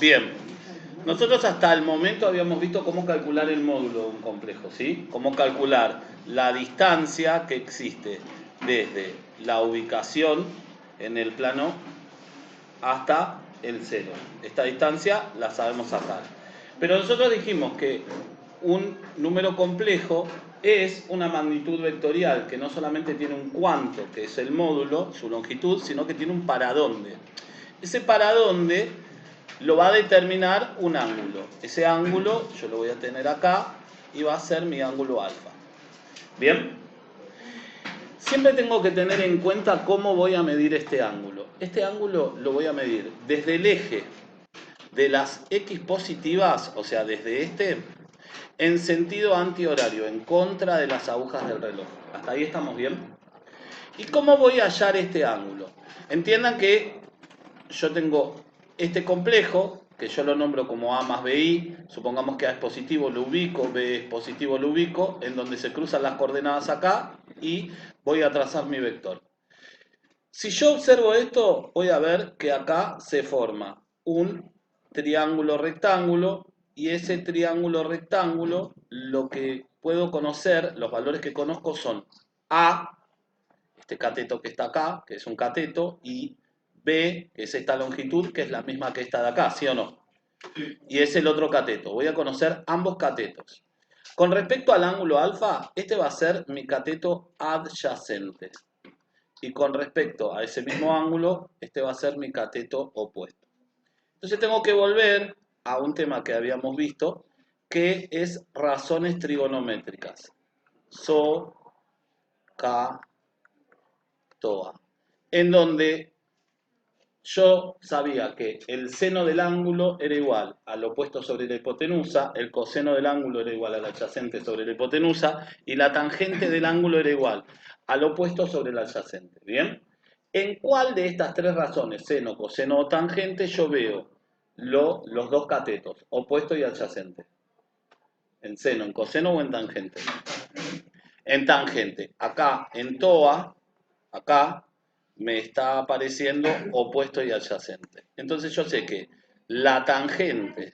Bien, nosotros hasta el momento habíamos visto cómo calcular el módulo de un complejo, ¿sí? Cómo calcular la distancia que existe desde la ubicación en el plano hasta el cero. Esta distancia la sabemos sacar. Pero nosotros dijimos que un número complejo es una magnitud vectorial que no solamente tiene un cuánto, que es el módulo, su longitud, sino que tiene un para dónde. Ese para dónde lo va a determinar un ángulo. Ese ángulo yo lo voy a tener acá y va a ser mi ángulo alfa. ¿Bien? Siempre tengo que tener en cuenta cómo voy a medir este ángulo. Este ángulo lo voy a medir desde el eje de las X positivas, o sea, desde este, en sentido antihorario, en contra de las agujas del reloj. ¿Hasta ahí estamos bien? ¿Y cómo voy a hallar este ángulo? Entiendan que yo tengo este complejo, que yo lo nombro como A más BI, supongamos que A es positivo, lo ubico, B es positivo, lo ubico, en donde se cruzan las coordenadas acá y voy a trazar mi vector. Si yo observo esto, voy a ver que acá se forma un triángulo rectángulo y ese triángulo rectángulo, lo que puedo conocer, los valores que conozco son A, este cateto que está acá, que es un cateto, y B, que es esta longitud, que es la misma que esta de acá, ¿sí o no? Y es el otro cateto. Voy a conocer ambos catetos. Con respecto al ángulo alfa, este va a ser mi cateto adyacente. Y con respecto a ese mismo ángulo, este va a ser mi cateto opuesto. Entonces tengo que volver a un tema que habíamos visto, que es razones trigonométricas. So, ca, toa. En donde yo sabía que el seno del ángulo era igual al opuesto sobre la hipotenusa, el coseno del ángulo era igual al adyacente sobre la hipotenusa y la tangente del ángulo era igual al opuesto sobre el adyacente. ¿Bien? ¿En cuál de estas tres razones, seno, coseno o tangente, yo veo los dos catetos, opuesto y adyacente? ¿En seno, en coseno o en tangente? En tangente. Acá, en TOA, acá me está apareciendo opuesto y adyacente. Entonces yo sé que la tangente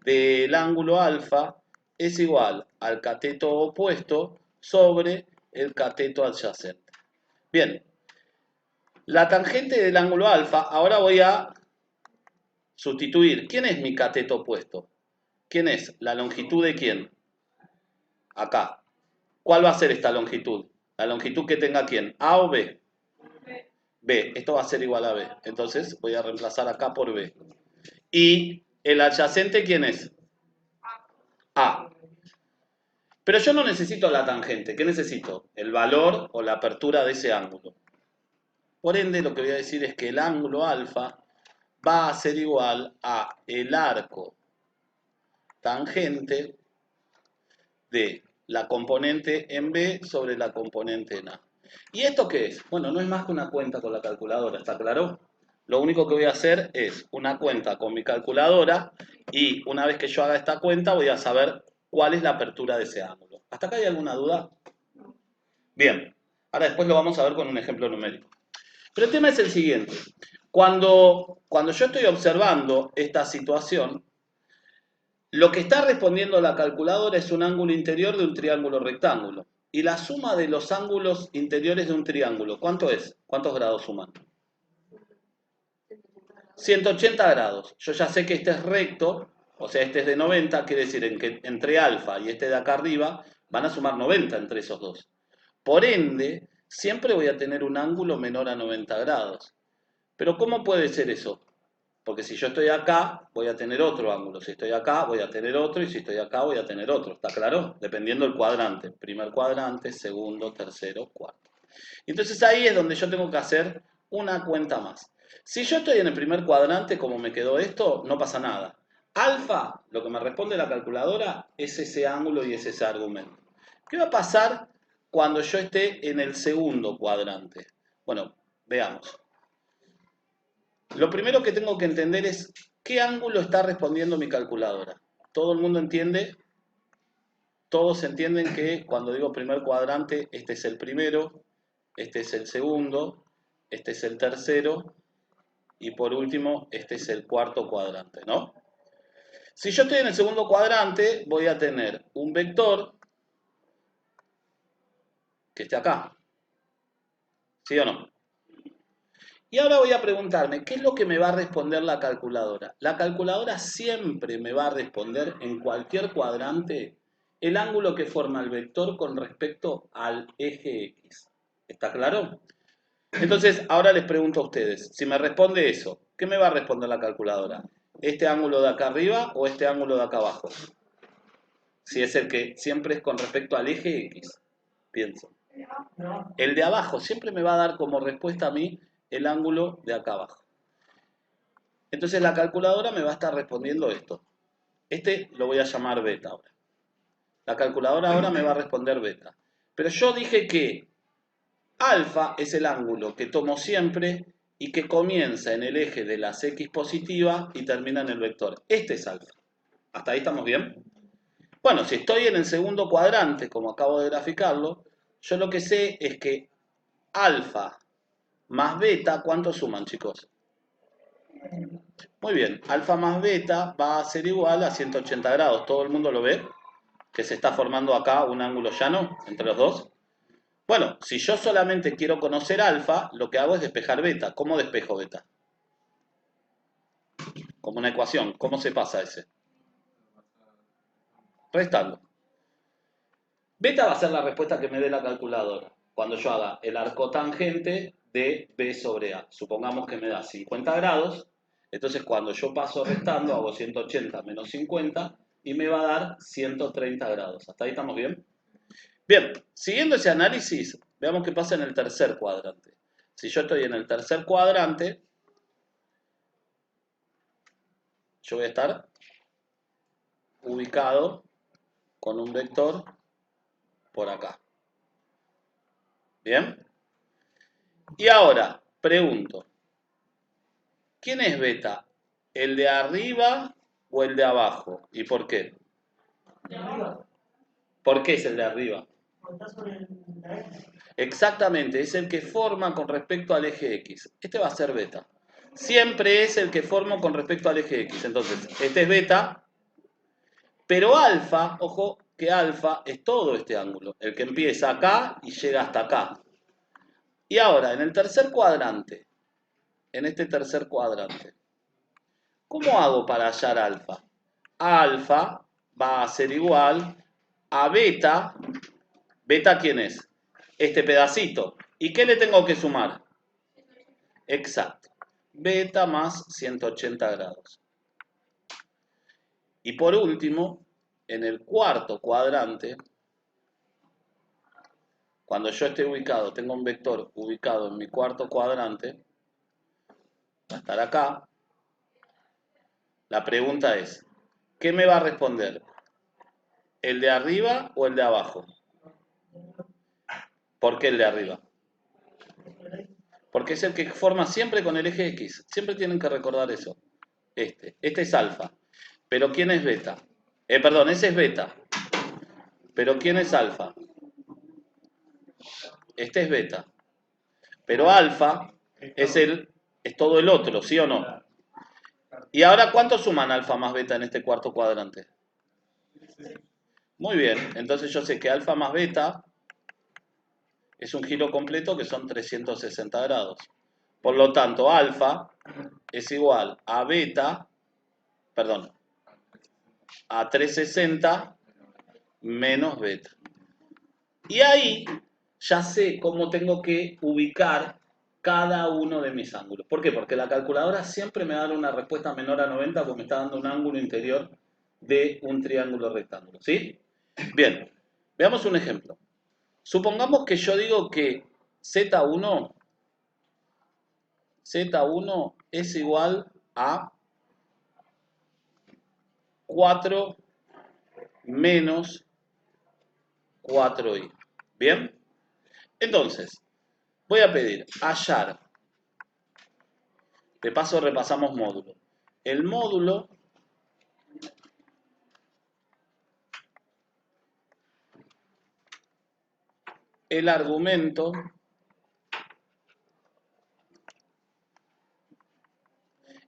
del ángulo alfa es igual al cateto opuesto sobre el cateto adyacente. Bien, la tangente del ángulo alfa, ahora voy a sustituir. ¿Quién es mi cateto opuesto? ¿Quién es? ¿La longitud de quién? Acá. ¿Cuál va a ser esta longitud? ¿La longitud que tenga quién? ¿A o B? B. Esto va a ser igual a B. Entonces voy a reemplazar acá por B. ¿Y el adyacente quién es? A. Pero yo no necesito la tangente. ¿Qué necesito? El valor o la apertura de ese ángulo. Por ende, lo que voy a decir es que el ángulo alfa va a ser igual a el arco tangente de la componente en B sobre la componente en A. ¿Y esto qué es? Bueno, no es más que una cuenta con la calculadora, ¿está claro? Lo único que voy a hacer es una cuenta con mi calculadora y una vez que yo haga esta cuenta voy a saber cuál es la apertura de ese ángulo. ¿Hasta acá hay alguna duda? Bien, ahora después lo vamos a ver con un ejemplo numérico. Pero el tema es el siguiente. Cuando yo estoy observando esta situación, lo que está respondiendo la calculadora es un ángulo interior de un triángulo rectángulo. Y la suma de los ángulos interiores de un triángulo, ¿cuánto es? ¿Cuántos grados suman? 180 grados. Yo ya sé que este es recto, o sea, este es de 90, quiere decir que entre alfa y este de acá arriba van a sumar 90 entre esos dos. Por ende, siempre voy a tener un ángulo menor a 90 grados. Pero ¿cómo puede ser eso? Porque si yo estoy acá, voy a tener otro ángulo. Si estoy acá, voy a tener otro. Y si estoy acá, voy a tener otro. ¿Está claro? Dependiendo del cuadrante. Primer cuadrante, segundo, tercero, cuarto. Entonces ahí es donde yo tengo que hacer una cuenta más. Si yo estoy en el primer cuadrante, como me quedó esto, no pasa nada. Alfa, lo que me responde la calculadora, es ese ángulo y es ese argumento. ¿Qué va a pasar cuando yo esté en el segundo cuadrante? Bueno, veamos. Lo primero que tengo que entender es qué ángulo está respondiendo mi calculadora. ¿Todo el mundo entiende? Todos entienden que cuando digo primer cuadrante, este es el primero, este es el segundo, este es el tercero y por último, este es el cuarto cuadrante, ¿no? Si yo estoy en el segundo cuadrante, voy a tener un vector que esté acá, ¿sí o no? Y ahora voy a preguntarme, ¿qué es lo que me va a responder la calculadora? La calculadora siempre me va a responder en cualquier cuadrante el ángulo que forma el vector con respecto al eje X. ¿Está claro? Entonces, ahora les pregunto a ustedes, si me responde eso, ¿qué me va a responder la calculadora? ¿Este ángulo de acá arriba o este ángulo de acá abajo? Si es el que siempre es con respecto al eje X, pienso. El de abajo siempre me va a dar como respuesta a mí el ángulo de acá abajo. Entonces la calculadora me va a estar respondiendo esto. Este lo voy a llamar beta ahora. La calculadora ahora me va a responder beta. Pero yo dije que alfa es el ángulo que tomo siempre y que comienza en el eje de las x positivas y termina en el vector. Este es alfa. ¿Hasta ahí estamos bien? Bueno, si estoy en el segundo cuadrante, como acabo de graficarlo, yo lo que sé es que alfa más beta, ¿cuánto suman, chicos? Muy bien, alfa más beta va a ser igual a 180 grados. ¿Todo el mundo lo ve? Que se está formando acá un ángulo llano entre los dos. Bueno, si yo solamente quiero conocer alfa, lo que hago es despejar beta. ¿Cómo despejo beta? Como una ecuación. ¿Cómo se pasa ese? Restando. Beta va a ser la respuesta que me dé la calculadora cuando yo haga el arco tangente de B sobre A. Supongamos que me da 50 grados, entonces cuando yo paso restando hago 180 menos 50 y me va a dar 130 grados. ¿Hasta ahí estamos bien? Bien, siguiendo ese análisis, veamos qué pasa en el tercer cuadrante. Si yo estoy en el tercer cuadrante, yo voy a estar ubicado con un vector por acá. ¿Bien? Y ahora, pregunto, ¿quién es beta? ¿El de arriba o el de abajo? ¿Y por qué? De arriba. ¿Por qué es el de arriba? Porque está sobre la X. Exactamente, es el que forma con respecto al eje X. Este va a ser beta. Siempre es el que formo con respecto al eje X. Entonces, este es beta, pero alfa, ojo, que alfa es todo este ángulo, el que empieza acá y llega hasta acá. Y ahora, en el tercer cuadrante, en este tercer cuadrante, ¿cómo hago para hallar alfa? Alfa va a ser igual a beta. ¿Beta quién es? Este pedacito. ¿Y qué le tengo que sumar? Exacto. Beta más 180 grados. Y por último, en el cuarto cuadrante, cuando yo esté ubicado, tengo un vector ubicado en mi cuarto cuadrante, va a estar acá. La pregunta es, ¿qué me va a responder? ¿El de arriba o el de abajo? ¿Por qué el de arriba? Porque es el que forma siempre con el eje X. Siempre tienen que recordar eso. Este es alfa. ¿Pero quién es beta? Perdón, ese es beta. ¿Pero quién es alfa? Este es beta. Pero alfa es todo el otro, ¿sí o no? ¿Y ahora cuánto suman alfa más beta en este cuarto cuadrante? Muy bien, entonces yo sé que alfa más beta es un giro completo que son 360 grados. Por lo tanto, alfa es igual a beta, perdón, a 360 menos beta. Y ahí ya sé cómo tengo que ubicar cada uno de mis ángulos. ¿Por qué? Porque la calculadora siempre me da una respuesta menor a 90 porque me está dando un ángulo interior de un triángulo rectángulo. ¿Sí? Bien, veamos un ejemplo. Supongamos que yo digo que Z1 es igual a 4 menos 4i. ¿Bien? Entonces, voy a pedir hallar. De paso repasamos módulo. El módulo el argumento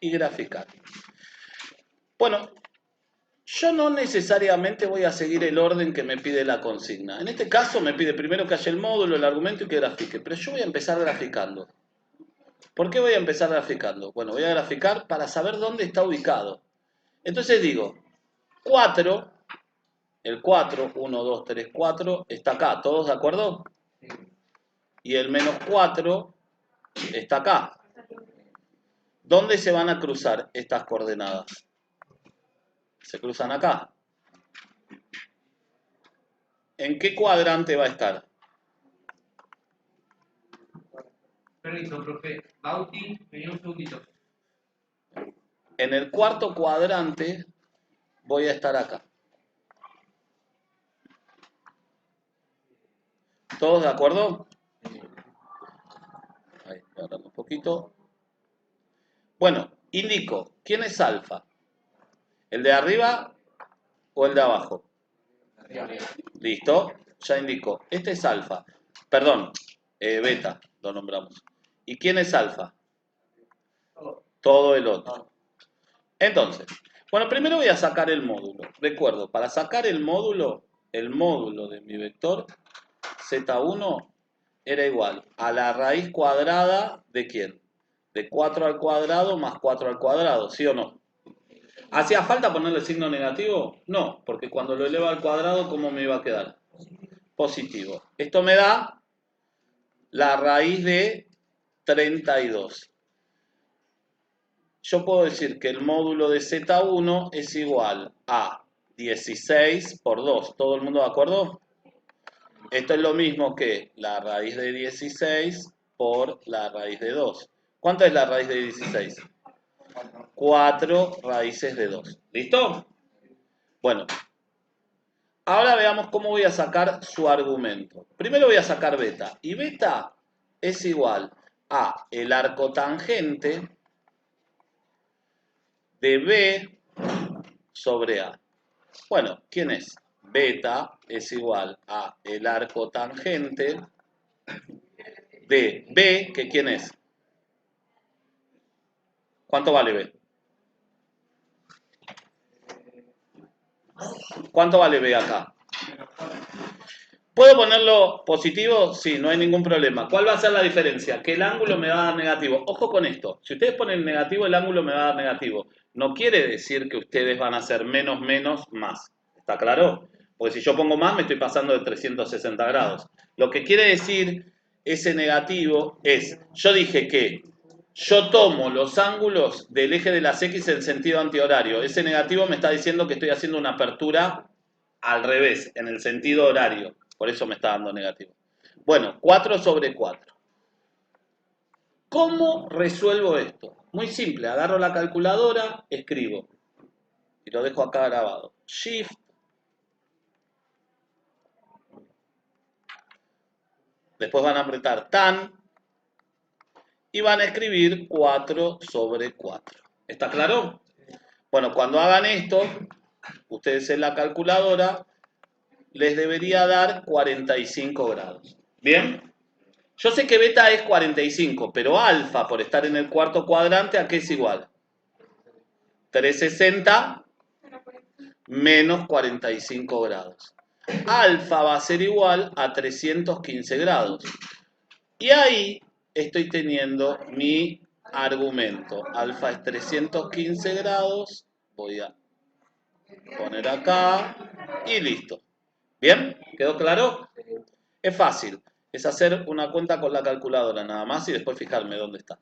y graficar. Bueno, yo no necesariamente voy a seguir el orden que me pide la consigna. En este caso me pide primero que haya el módulo, el argumento y que grafique, pero yo voy a empezar graficando. ¿Por qué voy a empezar graficando? Bueno, voy a graficar para saber dónde está ubicado. Entonces digo, 4, el 4, 1, 2, 3, 4, está acá, ¿todos de acuerdo? Y el menos 4 está acá. ¿Dónde se van a cruzar estas coordenadas? Se cruzan acá. ¿En qué cuadrante va a estar? Permiso, profe. Bauti, vení un segundito. En el cuarto cuadrante voy a estar acá. ¿Todos de acuerdo? Ahí, voy hablando un poquito. Bueno, indico, ¿quién es alfa? ¿El de arriba o el de abajo? Listo, ya indico. Este es alfa. Perdón, beta, lo nombramos. ¿Y quién es alfa? Todo el otro. Entonces, bueno, primero voy a sacar el módulo. Recuerdo, para sacar el módulo de mi vector Z1 era igual a la raíz cuadrada de ¿quién? De 4 al cuadrado más 4 al cuadrado, ¿sí o no? ¿Hacía falta ponerle signo negativo? No, porque cuando lo elevo al cuadrado, ¿cómo me iba a quedar? Positivo. Esto me da la raíz de 32. Yo puedo decir que el módulo de Z1 es igual a 16 por 2. ¿Todo el mundo de acuerdo? Esto es lo mismo que la raíz de 16 por la raíz de 2. ¿Cuánto es la raíz de 16? 4 raíces de 2. ¿Listo? Bueno, ahora veamos cómo voy a sacar su argumento. Primero voy a sacar beta. Y beta es igual a el arco tangente de B sobre A. Bueno, ¿quién es? Beta es igual a el arco tangente de B, que ¿quién es? ¿Cuánto vale B? ¿Cuánto vale B acá? ¿Puedo ponerlo positivo? Sí, no hay ningún problema. ¿Cuál va a ser la diferencia? Que el ángulo me va a dar negativo. Ojo con esto. Si ustedes ponen negativo, el ángulo me va a dar negativo. No quiere decir que ustedes van a hacer menos, menos, más. ¿Está claro? Porque si yo pongo más, me estoy pasando de 360 grados. Lo que quiere decir ese negativo es, yo dije que yo tomo los ángulos del eje de las X en sentido antihorario. Ese negativo me está diciendo que estoy haciendo una apertura al revés, en el sentido horario. Por eso me está dando negativo. Bueno, 4 sobre 4. ¿Cómo resuelvo esto? Muy simple, agarro la calculadora, escribo. Y lo dejo acá grabado. Shift. Después van a apretar tan. Y van a escribir 4 sobre 4. ¿Está claro? Bueno, cuando hagan esto, ustedes en la calculadora les debería dar 45 grados. ¿Bien? Yo sé que beta es 45, pero alfa, por estar en el cuarto cuadrante, ¿a qué es igual? 360 menos 45 grados. Alfa va a ser igual a 315 grados. Y ahí estoy teniendo mi argumento. Alfa es 315 grados. Voy a poner acá y listo. ¿Bien? ¿Quedó claro? Es fácil. Es hacer una cuenta con la calculadora nada más y después fijarme dónde está.